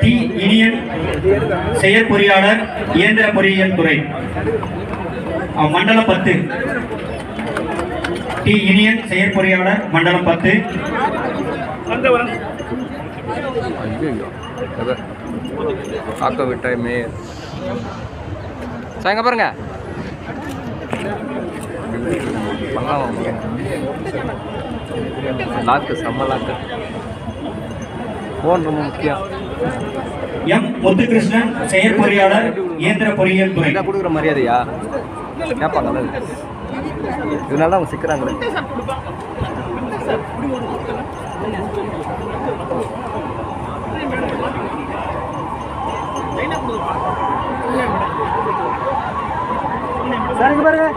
D Iniyan செயற்பொறியாளர் இயந்திர பொறியியல் துறை மண்டலம் 10. டி இனியன் செயற்பொறியாளர் மண்டலம் 10. ஆக்க விட்டாய் மேயர் சாங்க பாருங்க பண்ணலாம் லாக்கு செம்ம லாக்கு ஃபோன் ரொம்ப முக்கியம். எம் முத்துகிருஷ்ணன் செயற்பொறியாளர் இயந்திர பொறியியல் துறை கொடுக்குற மரியாதையா கேட்பாங்க இதனால அவங்க சிக்கிறாங்களே. பாருங்க